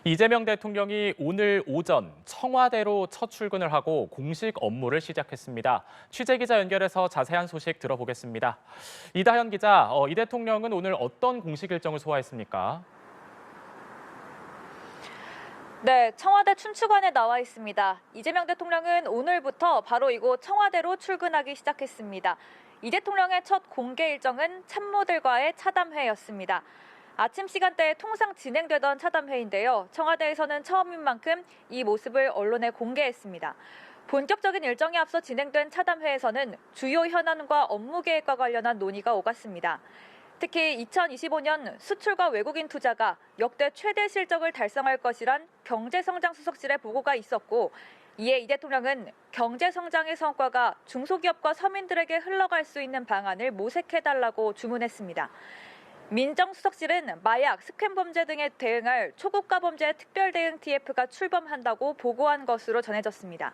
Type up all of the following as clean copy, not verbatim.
이재명 대통령이 오늘 오전 청와대로 첫 출근을 하고 공식 업무를 시작했습니다. 취재기자 연결해서 자세한 소식 들어보겠습니다. 이다현 기자, 이 대통령은 오늘 어떤 공식 일정을 소화했습니까? 네, 청와대 춘추관에 나와 있습니다. 이재명 대통령은 오늘부터 바로 이곳 청와대로 출근하기 시작했습니다. 이 대통령의 첫 공개 일정은 참모들과의 차담회였습니다. 아침 시간대에 통상 진행되던 차담회인데요. 청와대에서는 처음인 만큼 이 모습을 언론에 공개했습니다. 본격적인 일정에 앞서 진행된 차담회에서는 주요 현안과 업무 계획과 관련한 논의가 오갔습니다. 특히 2025년 수출과 외국인 투자가 역대 최대 실적을 달성할 것이란 경제성장수석실의 보고가 있었고, 이에 이 대통령은 경제성장의 성과가 중소기업과 서민들에게 흘러갈 수 있는 방안을 모색해달라고 주문했습니다. 민정수석실은 마약, 스팸 범죄 등에 대응할 초고가 범죄 특별대응 TF가 출범한다고 보고한 것으로 전해졌습니다.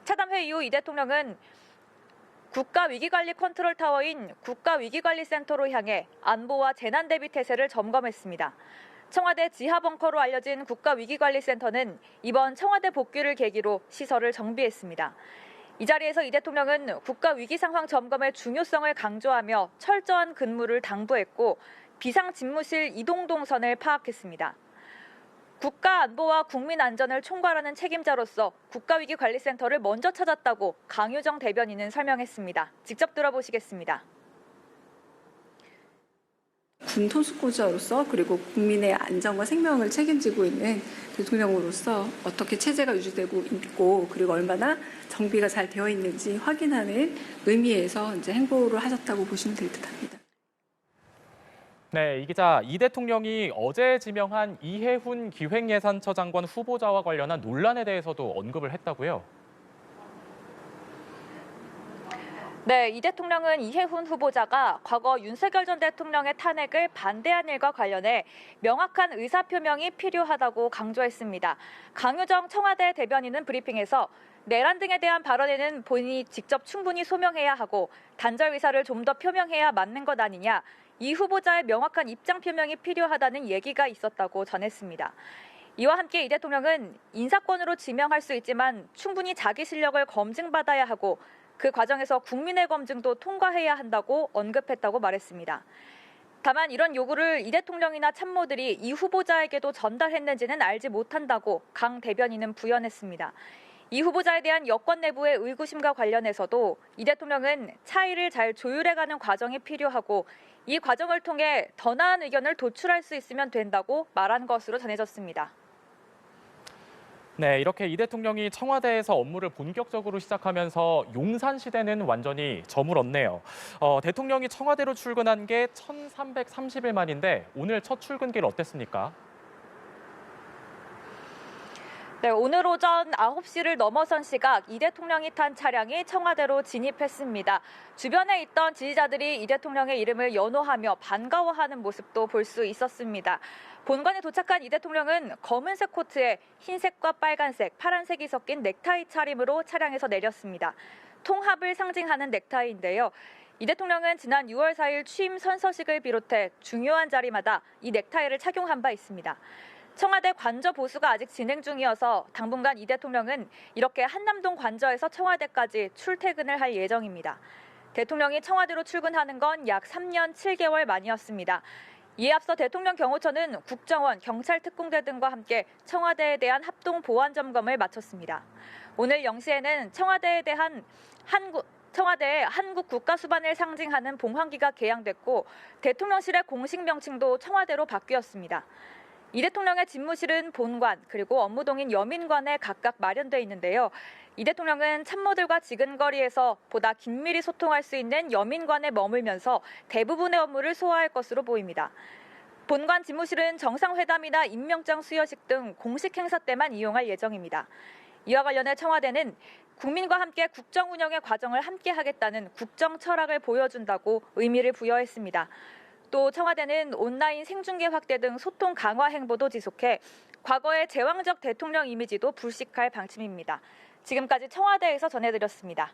차담회 이후 이 대통령은 국가위기관리 컨트롤타워인 국가위기관리센터로 향해 안보와 재난대비 태세를 점검했습니다. 청와대 지하벙커로 알려진 국가위기관리센터는 이번 청와대 복귀를 계기로 시설을 정비했습니다. 이 자리에서 이 대통령은 국가위기상황 점검의 중요성을 강조하며 철저한 근무를 당부했고, 비상집무실 이동 동선을 파악했습니다. 국가안보와 국민안전을 총괄하는 책임자로서 국가위기관리센터를 먼저 찾았다고 강유정 대변인은 설명했습니다. 직접 들어보시겠습니다. 군 통수권자로서 그리고 국민의 안전과 생명을 책임지고 있는 대통령으로서 어떻게 체제가 유지되고 있고 그리고 얼마나 정비가 잘 되어 있는지 확인하는 의미에서 이제 행보를 하셨다고 보시면 될 듯합니다. 네, 이 기자, 이 대통령이 어제 지명한 이해훈 기획예산처장관 후보자와 관련한 논란에 대해서도 언급을 했다고요? 네, 이 대통령은 이해훈 후보자가 과거 윤석열 전 대통령의 탄핵을 반대한 일과 관련해 명확한 의사표명이 필요하다고 강조했습니다. 강유정 청와대 대변인은 브리핑에서 내란 등에 대한 발언에는 본인이 직접 충분히 소명해야 하고 단절 의사를 좀 더 표명해야 맞는 것 아니냐, 이 후보자의 명확한 입장 표명이 필요하다는 얘기가 있었다고 전했습니다. 이와 함께 이 대통령은 인사권으로 지명할 수 있지만 충분히 자기 실력을 검증받아야 하고 그 과정에서 국민의 검증도 통과해야 한다고 언급했다고 말했습니다. 다만 이런 요구를 이 대통령이나 참모들이 이 후보자에게도 전달했는지는 알지 못한다고 강 대변인은 부연했습니다. 이 후보자에 대한 여권 내부의 의구심과 관련해서도 이 대통령은 차이를 잘 조율해가는 과정이 필요하고 이 과정을 통해 더 나은 의견을 도출할 수 있으면 된다고 말한 것으로 전해졌습니다. 네, 이렇게 이 대통령이 청와대에서 업무를 본격적으로 시작하면서 용산 시대는 완전히 저물었네요. 대통령이 청와대로 출근한 게 1330일 만인데 오늘 첫 출근길 어땠습니까? 네, 오늘 오전 9시를 넘어선 시각 이 대통령이 탄 차량이 청와대로 진입했습니다. 주변에 있던 지지자들이 이 대통령의 이름을 연호하며 반가워하는 모습도 볼 수 있었습니다. 본관에 도착한 이 대통령은 검은색 코트에 흰색과 빨간색, 파란색이 섞인 넥타이 차림으로 차량에서 내렸습니다. 통합을 상징하는 넥타이인데요. 이 대통령은 지난 6월 4일 취임 선서식을 비롯해 중요한 자리마다 이 넥타이를 착용한 바 있습니다. 청와대 관저 보수가 아직 진행 중이어서 당분간 이 대통령은 이렇게 한남동 관저에서 청와대까지 출퇴근을 할 예정입니다. 대통령이 청와대로 출근하는 건 약 3년 7개월 만이었습니다. 이에 앞서 대통령 경호처는 국정원, 경찰특공대 등과 함께 청와대에 대한 합동 보안 점검을 마쳤습니다. 오늘 0시에는 청와대에 한국 국가수반을 상징하는 봉황기가 개양됐고 대통령실의 공식 명칭도 청와대로 바뀌었습니다. 이 대통령의 집무실은 본관 그리고 업무동인 여민관에 각각 마련돼 있는데요. 이 대통령은 참모들과 지근거리에서 보다 긴밀히 소통할 수 있는 여민관에 머물면서 대부분의 업무를 소화할 것으로 보입니다. 본관 집무실은 정상회담이나 임명장 수여식 등 공식 행사 때만 이용할 예정입니다. 이와 관련해 청와대는 국민과 함께 국정 운영의 과정을 함께 하겠다는 국정 철학을 보여준다고 의미를 부여했습니다. 또 청와대는 온라인 생중계 확대 등 소통 강화 행보도 지속해 과거의 제왕적 대통령 이미지도 불식할 방침입니다. 지금까지 청와대에서 전해드렸습니다.